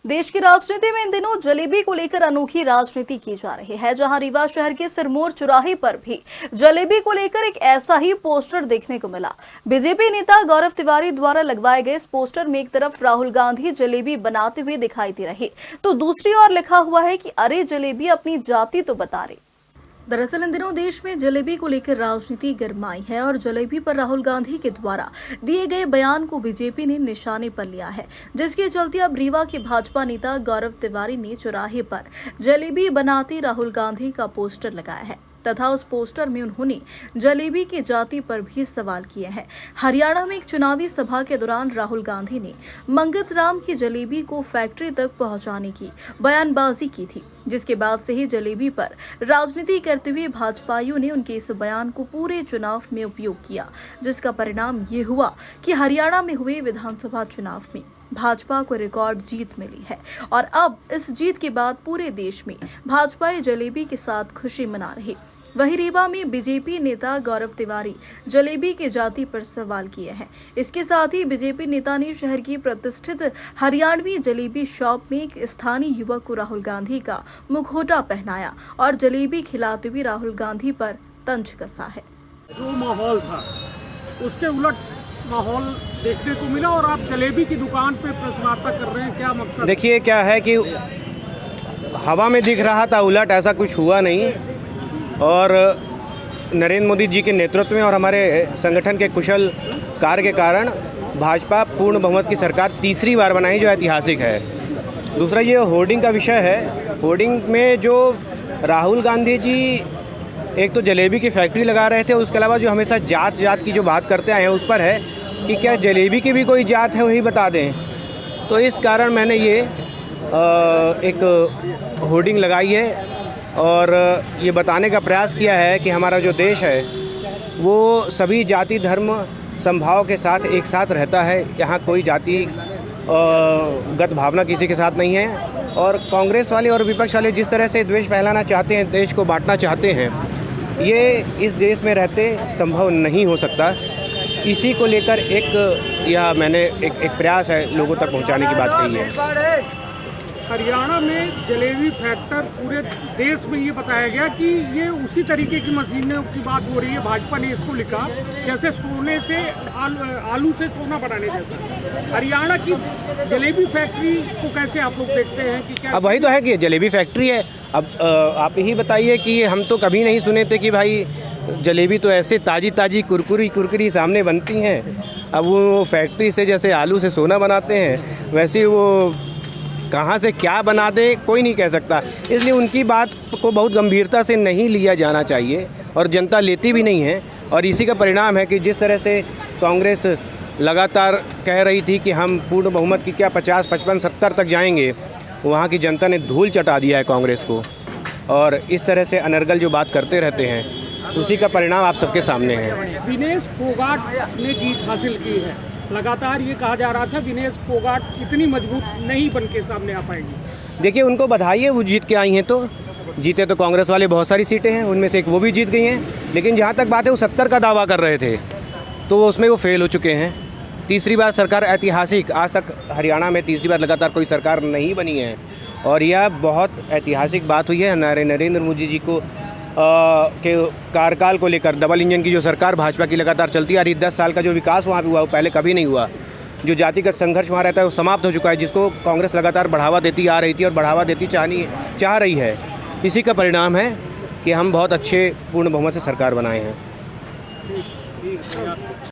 देश की राजनीति में इन दिनों जलेबी को लेकर अनोखी राजनीति की जा रही है। जहां रीवा शहर के सिरमौर चौराहे पर भी जलेबी को लेकर एक ऐसा ही पोस्टर देखने को मिला। बीजेपी नेता गौरव तिवारी द्वारा लगवाए गए इस पोस्टर में एक तरफ राहुल गांधी जलेबी बनाते हुए दिखाई दे रहे, तो दूसरी ओर लिखा हुआ है कि अरे जलेबी अपनी जाति तो बता रही। दरअसल इन दिनों देश में जलेबी को लेकर राजनीति गरमाई है और जलेबी पर राहुल गांधी के द्वारा दिए गए बयान को बीजेपी ने निशाने पर लिया है, जिसके चलते अब रीवा के भाजपा नेता गौरव तिवारी ने चौराहे पर जलेबी बनाते राहुल गांधी का पोस्टर लगाया है तथा उस पोस्टर में उन्होंने जलेबी की जाति पर भी सवाल किए हैं। हरियाणा में एक चुनावी सभा के दौरान राहुल गांधी ने मंगत राम की जलेबी को फैक्ट्री तक पहुंचाने की बयानबाजी की थी, जिसके बाद से ही जलेबी पर राजनीति करते हुए भाजपाइयों ने उनके इस बयान को पूरे चुनाव में उपयोग किया, जिसका परिणाम ये हुआ कि हरियाणा में हुए विधानसभा चुनाव में भाजपा को रिकॉर्ड जीत मिली है और अब इस जीत के बाद पूरे देश में भाजपा जलेबी के साथ खुशी मना रही। वहीं रीवा में बीजेपी नेता गौरव तिवारी जलेबी की जाति पर सवाल किए हैं। इसके साथ ही बीजेपी नेता ने शहर की प्रतिष्ठित हरियाणवी जलेबी शॉप में एक स्थानीय युवक को राहुल गांधी का मुखौटा पहनाया और जलेबी खिलाते हुए राहुल गांधी पर तंज कसा है। जो माहौल था उसके उलट माहौल देखने को मिला और आप जलेबी की दुकान पे प्रचार कर रहे हैं, क्या मकसद? देखिए क्या है कि हवा में दिख रहा था, उलट ऐसा कुछ हुआ नहीं। और नरेंद्र मोदी जी के नेतृत्व में और हमारे संगठन के कुशल कार्य के कारण भाजपा पूर्ण बहुमत की सरकार तीसरी बार बनाई, जो ऐतिहासिक है। दूसरा ये होर्डिंग का विषय है। होर्डिंग में जो राहुल गांधी जी एक तो जलेबी की फैक्ट्री लगा रहे थे, उसके अलावा जो हमेशा जात की जो बात करते आए हैं उस पर है कि क्या जलेबी की भी कोई जात है, वही बता दें। तो इस कारण मैंने ये एक होर्डिंग लगाई है और ये बताने का प्रयास किया है कि हमारा जो देश है वो सभी जाति धर्म समभाव के साथ एक साथ रहता है। यहाँ कोई जाति गत भावना किसी के साथ नहीं है। और कांग्रेस वाले और विपक्ष वाले जिस तरह से द्वेष फैलाना चाहते हैं, देश को बांटना चाहते हैं, ये इस देश में रहते संभव नहीं हो सकता। इसी को लेकर मैंने एक प्रयास है लोगों तक पहुंचाने की बात कही है। हरियाणा में जलेबी फैक्टर पूरे देश में ये बताया गया कि ये उसी तरीके की मशीनों की बात हो रही है। भाजपा ने इसको लिखा जैसे सोने से आलू से सोना बनाने जैसा। हरियाणा की जलेबी फैक्ट्री को कैसे आप लोग देखते हैं कि क्या? अब वही तो है कि जलेबी फैक्ट्री है। अब आप ही बताइए कि हम तो कभी नहीं सुने थे कि भाई जलेबी तो ऐसे ताज़ी कुरकुरी सामने बनती हैं। अब वो फैक्ट्री से जैसे आलू से सोना बनाते हैं, वैसे वो कहाँ से क्या बना दे कोई नहीं कह सकता। इसलिए उनकी बात को बहुत गंभीरता से नहीं लिया जाना चाहिए और जनता लेती भी नहीं है। और इसी का परिणाम है कि जिस तरह से कांग्रेस लगातार कह रही थी कि हम पूर्ण बहुमत की क्या 50, 55, 70 तक जाएंगे, वहाँ की जनता ने धूल चटा दिया है कांग्रेस को। और इस तरह से अनर्गल जो बात करते रहते हैं, उसी का परिणाम आप सबके सामने है। विनेश फोगाट ने जीत हासिल की है। लगातार ये कहा जा रहा था विनेश फोगाट इतनी मजबूत नहीं बन के सामने आ पाएंगी। देखिए उनको बधाई है, वो जीत के आई हैं। तो जीते तो कांग्रेस वाले बहुत सारी सीटें हैं, उनमें से एक वो भी जीत गई हैं। लेकिन जहाँ तक बात है, वो 70 का दावा कर रहे थे, तो उसमें वो फेल हो चुके हैं। तीसरी बार सरकार ऐतिहासिक, आज तक हरियाणा में तीसरी बार लगातार कोई सरकार नहीं बनी है और यह बहुत ऐतिहासिक बात हुई है। नरेंद्र मोदी जी को के कार्यकाल को लेकर डबल इंजन की जो सरकार भाजपा की लगातार चलती आ रही, 10 साल का जो विकास वहाँ पे हुआ वो पहले कभी नहीं हुआ। जो जातिगत संघर्ष वहाँ रहता है वो समाप्त हो चुका है, जिसको कांग्रेस लगातार बढ़ावा देती आ रही थी और बढ़ावा देती चाह रही है। इसी का परिणाम है कि हम बहुत अच्छे पूर्ण बहुमत से सरकार बनाए हैं।